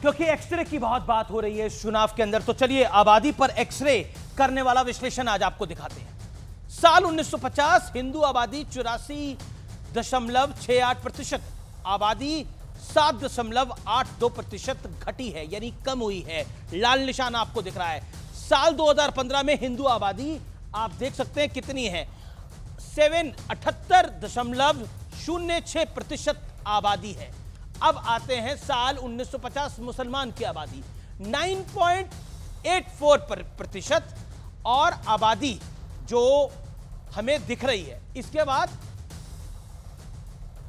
क्योंकि एक्सरे की बहुत बात हो रही है इस चुनाव के अंदर, तो चलिए आबादी पर एक्सरे करने वाला विश्लेषण आज आपको दिखाते हैं। साल 1950 हिंदू आबादी 84.68%, आबादी 7.82% घटी है, यानी कम हुई है। लाल निशान आपको दिख रहा है। साल 2015 में हिंदू आबादी आप देख सकते हैं कितनी है, 78.06% आबादी है। अब आते हैं साल 1950 मुसलमान की आबादी 9.84% और आबादी जो हमें दिख रही है। इसके बाद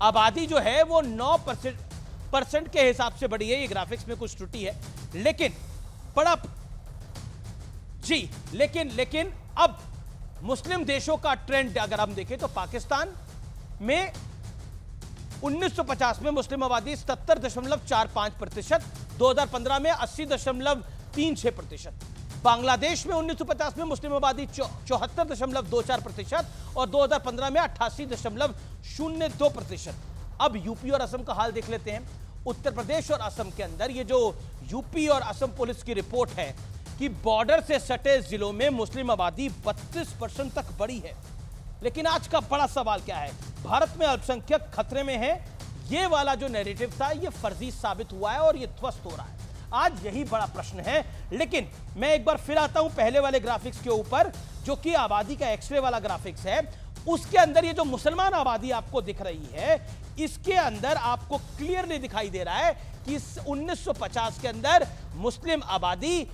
आबादी जो है वो 9% के हिसाब से बढ़ी है। ये ग्राफिक्स में कुछ त्रुटि है, लेकिन बड़ा जी लेकिन अब मुस्लिम देशों का ट्रेंड अगर हम देखें तो पाकिस्तान में 1950 में मुस्लिम आबादी 77.45%, 2015 में 80.36%, बांग्लादेश में 1950 में मुस्लिम आबादी 74.24% और 2015 में 88.02%। अब यूपी और असम का हाल देख लेते हैं। उत्तर प्रदेश और असम के अंदर ये जो यूपी और असम पुलिस की रिपोर्ट है कि बॉर्डर से सटे जिलों में मुस्लिम आबादी 32% तक बढ़ी है। लेकिन आज का बड़ा सवाल क्या है, भारत में अल्पसंख्यक खतरे में है, ये वाला जो नैरेटिव था ये फर्जी साबित हुआ है और ये ध्वस्त हो रहा है। आज यही बड़ा प्रश्न है। लेकिन मैं एक बार फिर आता हूं पहले वाले ग्राफिक्स के ऊपर, जो कि आबादी का एक्सरे वाला ग्राफिक्स है। उसके अंदर ये जो मुसलमान आबादी आपको दिख रही है, इसके अंदर आपको क्लियरली दिखाई दे रहा है कि 1950 के अंदर मुस्लिम आबादी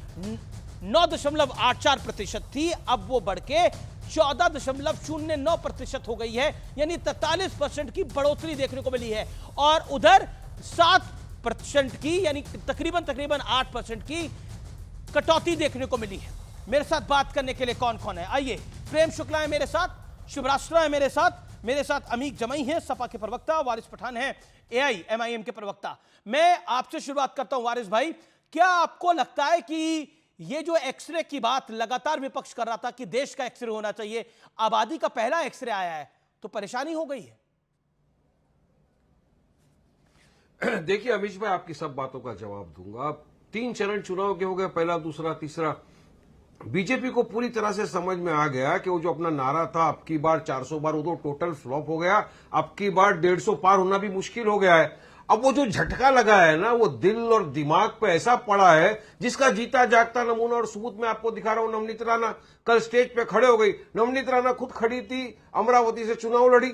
9.84% थी, अब वो बढ़ के 14.09% हो गई है, यानी 43% की बढ़ोतरी देखने को मिली है। और उधर 7% की, यानी तकरीबन 8% की कटौती देखने को मिली है। मेरे साथ बात करने के लिए कौन कौन है, आइए। प्रेम शुक्ला है मेरे साथ, शुभराष्ट्र है मेरे साथ अमीक जमई है, सपा के प्रवक्ता, वारिस पठान है AIMIM के प्रवक्ता। मैं आपसे शुरुआत करता हूं वारिस भाई, क्या आपको लगता है कि ये जो एक्सरे की बात लगातार विपक्ष कर रहा था कि देश का एक्सरे होना चाहिए, आबादी का पहला एक्सरे आया है तो परेशानी हो गई है? देखिए अमीश भाई, आपकी सब बातों का जवाब दूंगा। 3 चरण चुनाव के हो गए, पहला, दूसरा, तीसरा। बीजेपी को पूरी तरह से समझ में आ गया कि वो जो अपना नारा था अब की बार 400 बार, वो तो टोटल फ्लॉप हो गया। अब की बार 150 पार होना भी मुश्किल हो गया है। अब वो जो झटका लगा है ना, वो दिल और दिमाग पे ऐसा पड़ा है जिसका जीता जागता नमूना और सबूत मैं आपको दिखा रहा हूं। नवनीत राणा कल स्टेज पे खड़े हो गई। नवनीत राणा खुद खड़ी थी, अमरावती से चुनाव लड़ी।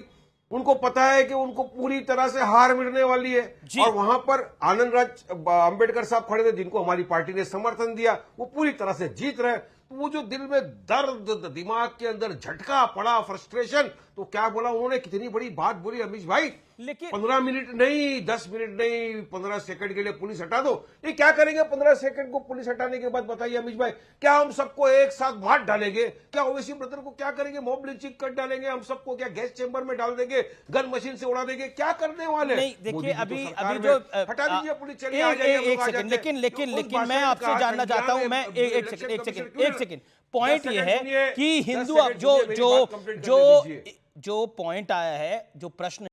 उनको पता है कि उनको पूरी तरह से हार मिलने वाली है। और वहां पर आनंद राज अंबेडकर साहब खड़े थे, जिनको हमारी पार्टी ने समर्थन दिया, वो पूरी तरह से जीत रहे। तो वो जो दिल में दर्द, दिमाग के अंदर झटका पड़ा, फ्रस्ट्रेशन, तो क्या बोला उन्होंने, कितनी बड़ी बात बोली अमीश भाई। लेकिन 15 मिनट नहीं, 10 मिनट नहीं, 15 सेकंड के लिए पुलिस हटा दो। ये क्या करेंगे 15 सेकंड को पुलिस हटाने के बाद, बताइए अमीश भाई? क्या हम सबको एक साथ मार डालेंगे? क्या ओवैसी ब्रदर को क्या करेंगे, मॉब लिंचिंग कर डालेंगे? हम सबको क्या गैस चेंबर में डाल देंगे, गन मशीन से उड़ा देंगे? क्या करने वाले? नहीं, देखिए अभी जो हटा दीजिए पुलिस, चलिए आ जाइए। एक सेकंड, लेकिन मैं आपसे जानना चाहता हूं, मैं एक सेकंड, पॉइंट ये है कि हिंदू जो पॉइंट आया है, जो प्रश्न